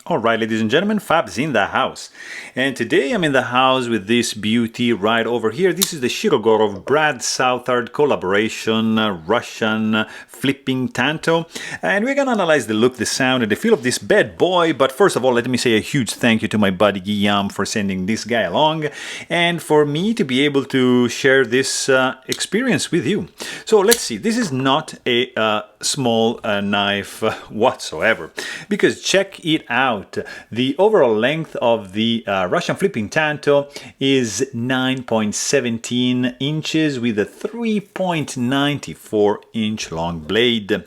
Alright, ladies and gentlemen, Fab's in the house. And today I'm in the house with this beauty right over here. This is the Shirogorov Southard collaboration, Russian flipping Tanto. And we're gonna analyze the look, the sound, and the feel of this bad boy. But first of all, let me say a huge thank you to my buddy Guillaume for sending this guy along and for me to be able to share this experience with you. So let's see, this is not a small knife whatsoever, because check it out. The overall length of the Russian flipping Tanto is 9.17 inches with a 3.94 inch long blade.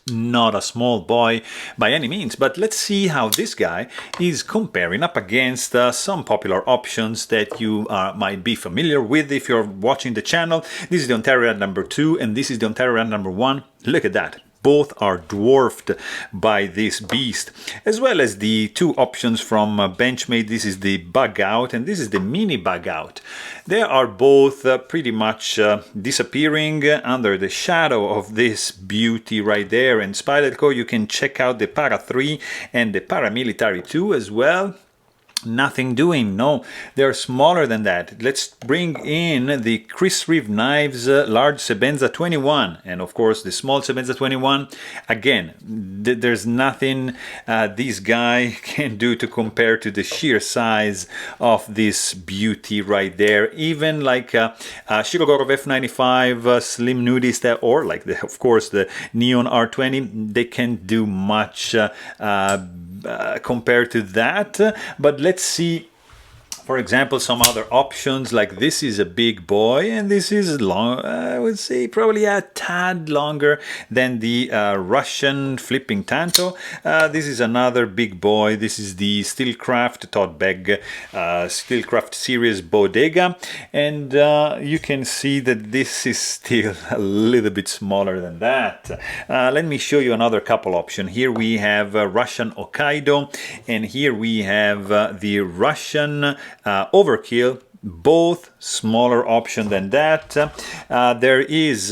Not a small boy by any means, but let's see how this guy is comparing up against some popular options that you might be familiar with if you're watching the channel. This is the Ontario number 2 and this is the Ontario number 1. Look at that. Both are dwarfed by this beast, as well as the two options from Benchmade. This is the bug out and this is the mini bug out. They are both pretty much disappearing under the shadow of this beauty right there. And Spyderco, you can check out the Para 3 and the Paramilitary 2 as well. Nothing doing, no, they're smaller than that. Let's bring in the Chris Reeve Knives large Sebenza 21 and of course the small Sebenza 21. Again, there's nothing this guy can do to compare to the sheer size of this beauty right there. Even like Shirogorov F95 Slim Nudist or like of course the Neon R20, they can't do much compared to that. But let's see, for example, some other options. Like this is a big boy and this is long, I would say probably a tad longer than the Russian flipping Tanto. This is another big boy. This is the Steelcraft tote bag Steelcraft series Bodega, and you can see that this is still a little bit smaller than that. Let me show you another couple option. Here we have Russian Hokkaido and here we have the Russian Overkill, both smaller option than that. There is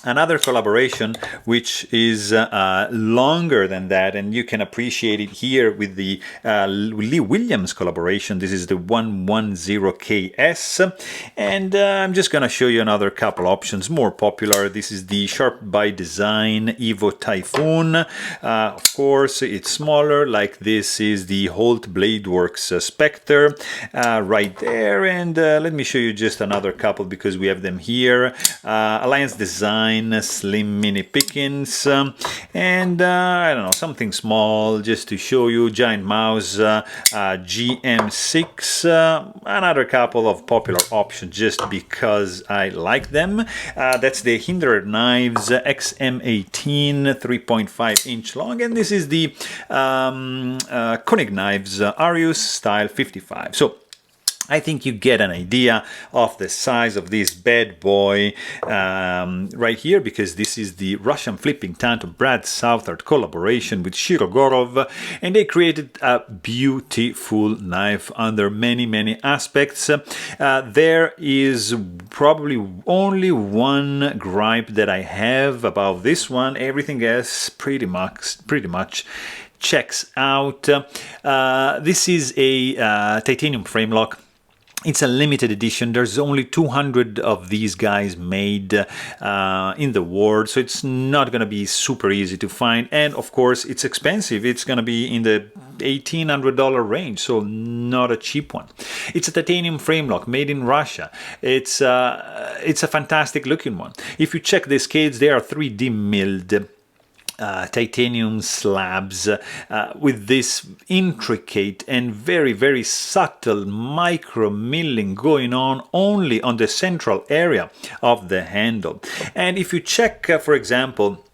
another collaboration which is longer than that, and you can appreciate it here with the Lee Williams collaboration. This is the 110KS, and I'm just gonna show you another couple options more popular. This is the Sharp by Design Evo Typhoon. Of course it's smaller, like this is the Holt Bladeworks Spectre right there. And let me show you just another couple because we have them here. Alliance Design Slim Mini Pickens, and I don't know, something small just to show you. Giant Mouse GM6, another couple of popular options just because I like them. That's the Hindered Knives XM18 3.5 inch long, and this is the Koenig Knives Arius Style 55. So I think you get an idea of the size of this bad boy right here, because this is the Russian flipping Tanto Southard collaboration with Shirogorov, and they created a beautiful knife under many aspects. There is probably only one gripe that I have about this one. Everything else pretty much checks out. This is a titanium frame lock. It's a limited edition. There's only 200 of these guys made in the world, so it's not going to be super easy to find. And of course, it's expensive. It's going to be in the $1,800 range, so not a cheap one. It's a titanium frame lock made in Russia. It's a fantastic looking one. If you check the scales, they are 3D milled titanium slabs with this intricate and very subtle micro milling going on only on the central area of the handle. And if you check, for example,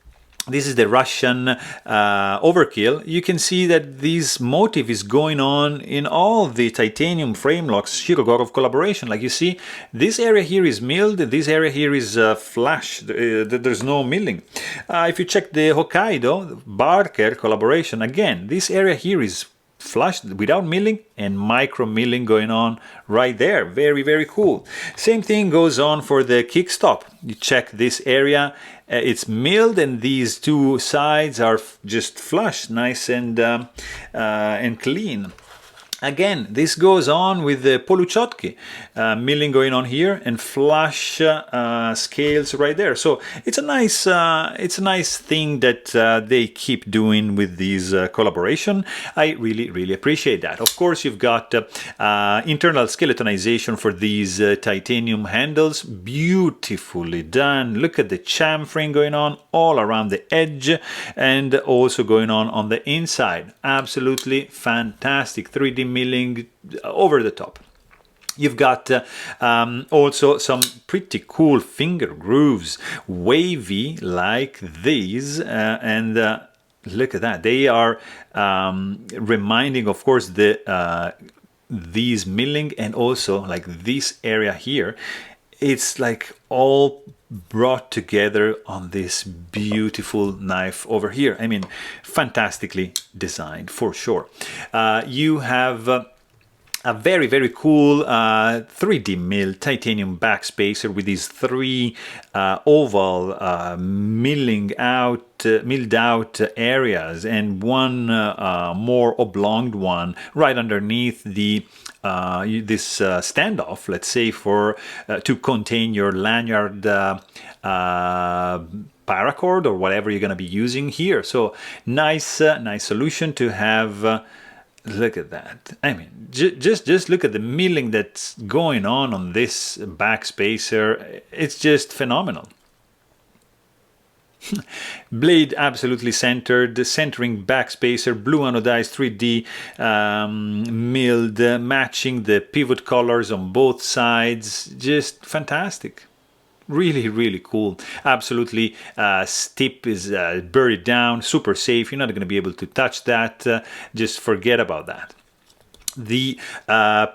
this is the Russian Overkill. You can see that this motif is going on in all the titanium frame locks Shirogorov collaboration. Like you see, this area here is milled, this area here is flash. There's no milling. If you check the Hokkaido Barker collaboration, again, this area here is flush without milling and micro milling going on right there. Very, very cool. Same thing goes on for the kickstop. You check this area, it's milled, and these two sides are just flush, nice and clean. Again, this goes on with the Poluchotki, milling going on here and flush scales right there. So it's a nice thing that they keep doing with these collaboration. I really appreciate that. Of course, you've got internal skeletonization for these titanium handles, beautifully done. Look at the chamfering going on all around the edge and also going on the inside. Absolutely fantastic. 3D milling over the top. You've got also some pretty cool finger grooves, wavy like these, and look at that. They are reminding, of course, these milling, and also like this area here. It's like all brought together on this beautiful knife over here. I mean, fantastically designed for sure. You have a very cool 3D milled titanium backspacer with these three oval milled out areas, and one more oblonged one right underneath the this standoff, let's say, for to contain your lanyard paracord or whatever you're going to be using here. So nice solution to have. Look at that. I mean, just look at the milling that's going on this backspacer. It's just phenomenal. Blade absolutely centered, centering backspacer, blue anodized 3D milled, matching the pivot colors on both sides. Just fantastic. Really cool. Absolutely steep is buried down, super safe. You're not going to be able to touch that. Just forget about that. The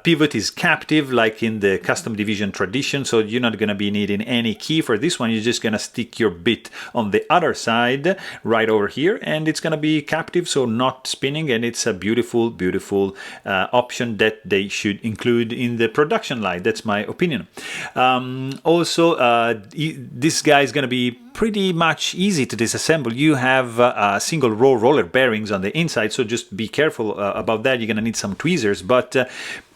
pivot is captive, like in the custom division tradition, so you're not going to be needing any key for this one. You're just going to stick your bit on the other side right over here, and it's going to be captive, so not spinning, and it's a beautiful option that they should include in the production line. That's my opinion. Also, this guy is going to be pretty much easy to disassemble. You have single row roller bearings on the inside, so just be careful about that. You're going to need some tweezers, but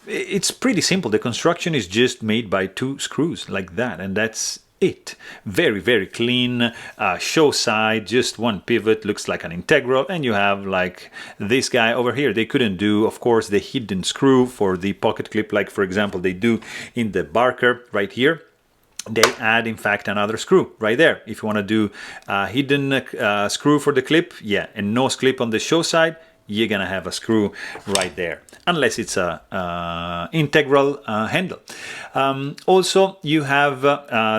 it's pretty simple. The construction is just made by 2 screws like that, and that's it. Very clean. Show side, just one pivot, looks like an integral, and you have like this guy over here. They couldn't do, of course, the hidden screw for the pocket clip, like for example they do in the Barker right here. They add, in fact, another screw right there. If you want to do a hidden screw for the clip, yeah, and no clip on the show side, you're gonna have a screw right there, unless it's a integral handle. Also, you have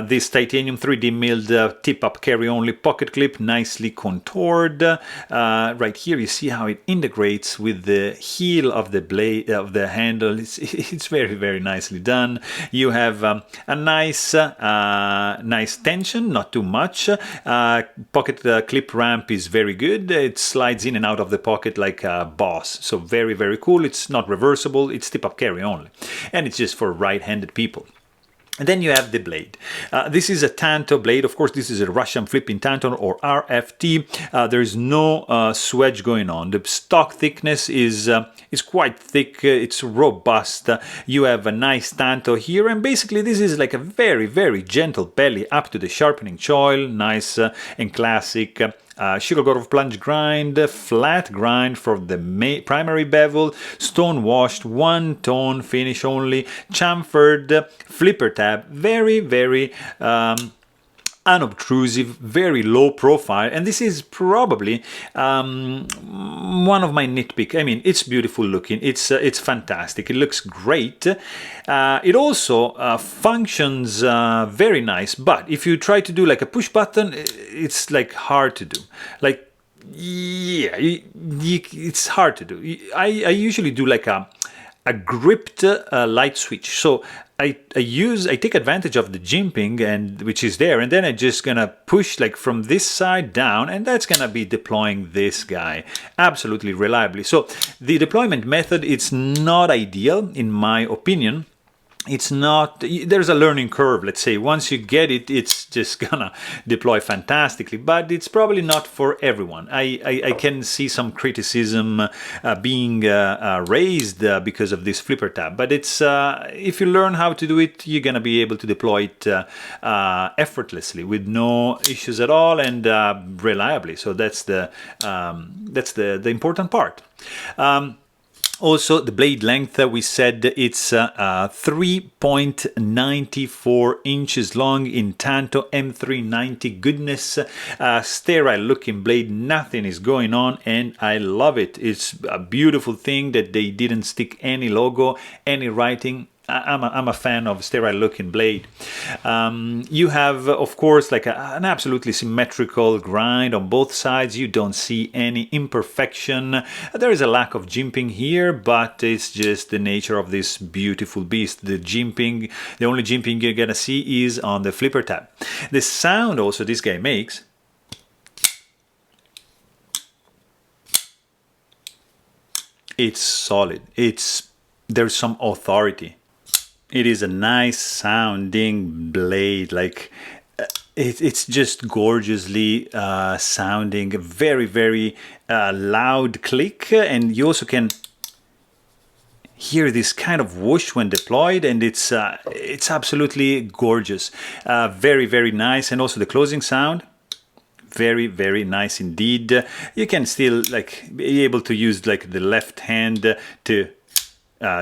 this titanium 3D milled tip-up carry-only pocket clip, nicely contoured. Right here, you see how it integrates with the heel of the blade of the handle. It's very nicely done. You have a nice tension, not too much. Pocket clip ramp is very good. It slides in and out of the pocket like a boss. So very cool. It's not reversible. It's tip-up carry only, and it's just for right-handed people. And then you have the blade. This is a Tanto blade. Of course, this is a Russian flipping Tanto or RFT. There is no swedge going on. The stock thickness is quite thick. It's robust. You have a nice Tanto here, and basically this is like a very gentle belly up to the sharpening choil. Nice and classic. Shirogorov plunge grind, flat grind for the primary bevel, stone washed, one tone finish only, chamfered, flipper tab, very unobtrusive, very low profile, and this is probably one of my nitpick. I mean, it's beautiful looking, it's fantastic, it looks great. It also functions very nice, but if you try to do like a push button, it's like hard to do. Like, yeah, it's hard to do. I usually do like a a gripped light switch. So I take advantage of the jimping, and which is there, and then I'm just gonna push like from this side down, and that's gonna be deploying this guy absolutely reliably. So the deployment method, it's not ideal in my opinion. It's not, there's a learning curve, let's say. Once you get it, it's just gonna deploy fantastically, but it's probably not for everyone. I can see some criticism being raised because of this flipper tab, but it's if you learn how to do it, you're gonna be able to deploy it effortlessly with no issues at all, and reliably. So that's the important part. Also, the blade length, we said it's 3.94 inches long in Tanto M390. Goodness, sterile looking blade, nothing is going on, and I love it. It's a beautiful thing that they didn't stick any logo, any writing. I'm a fan of sterile looking blade. You have, of course, like an absolutely symmetrical grind on both sides. You don't see any imperfection. There is a lack of jimping here, but it's just the nature of this beautiful beast. The only jimping you're gonna see is on the flipper tab. The sound also this guy makes, it's solid. There's some authority. It is a nice sounding blade, like it's just gorgeously sounding, very, very loud click, and you also can hear this kind of whoosh when deployed, and it's absolutely gorgeous. Very, very nice, and also the closing sound. Very, very nice indeed. You can still like be able to use like the left hand to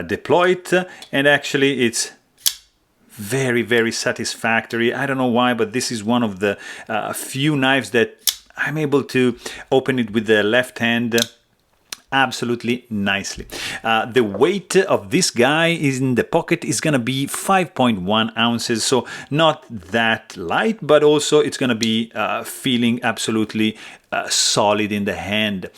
deploy it, and actually it's very, very satisfactory. I don't know why, but this is one of the few knives that I'm able to open it with the left hand absolutely nicely. The weight of this guy is in the pocket is gonna be 5.1 ounces, so not that light, but also it's gonna be feeling absolutely solid in the hand.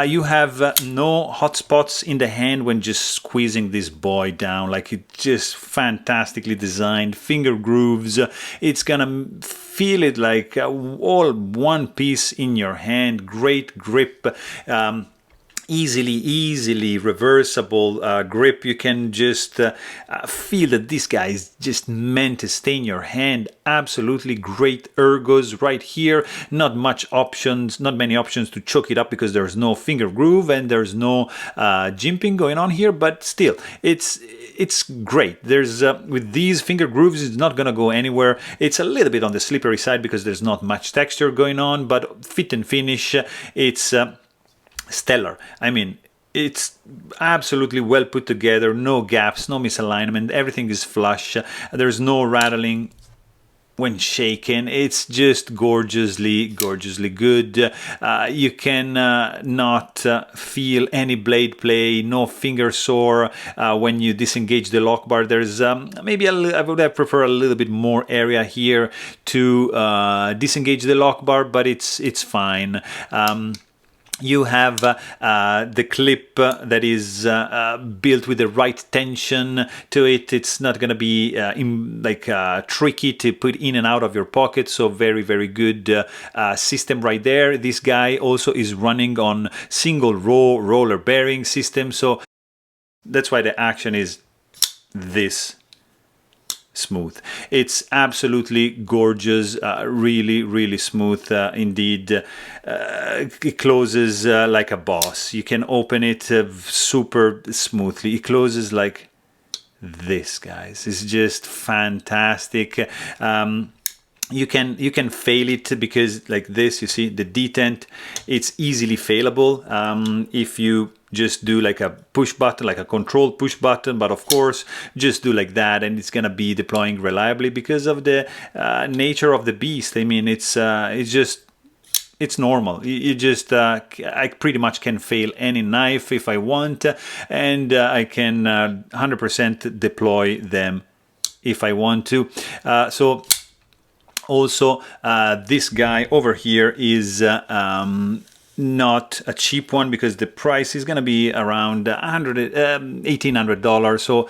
You have no hot spots in the hand when just squeezing this boy down. Like, it's just fantastically designed. Finger grooves, it's gonna feel it like all one piece in your hand. Great grip. Easily reversible grip. You can just feel that this guy is just meant to stay in your hand. Absolutely great ergos right here. Not many options to choke it up because there's no finger groove and there's no jimping going on here, but still it's great. There's with these finger grooves, it's not gonna go anywhere. It's a little bit on the slippery side because there's not much texture going on, but fit and finish, it's stellar. I mean, it's absolutely well put together, no gaps, no misalignment, everything is flush, there's no rattling when shaken. It's just gorgeously good. You can not feel any blade play, no finger sore when you disengage the lock bar. There's maybe I would have preferred a little bit more area here to disengage the lock bar, but it's fine. You have the clip that is built with the right tension to it. It's not going to be tricky to put in and out of your pocket. So very good system right there. This guy also is running on single row roller bearing system. So that's why the action is this smooth. It's absolutely gorgeous, really smooth indeed. It closes like a boss. You can open it super smoothly. It closes like this, guys. It's just fantastic. You can fail it because like this, you see the detent, it's easily failable if you just do like a push button, like a control push button, but of course just do like that and it's gonna be deploying reliably because of the nature of the beast. I mean, it's normal. You just I pretty much can fail any knife if I want, and I can 100% deploy them if I want to. Also, this guy over here is not a cheap one because the price is going to be around $1,800, so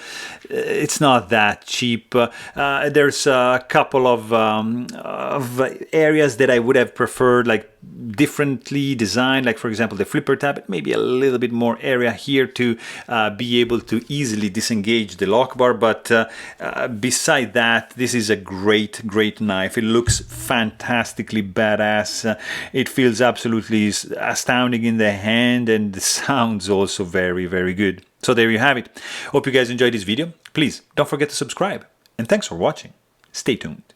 it's not that cheap. There's a couple of areas that I would have preferred, like differently designed, like for example the flipper tab, maybe a little bit more area here to be able to easily disengage the lock bar, but beside that, this is a great knife. It looks fantastically badass. It feels absolutely astounding in the hand, and the sounds also very good. So there you have it. Hope you guys enjoyed this video. Please don't forget to subscribe, and thanks for watching. Stay tuned.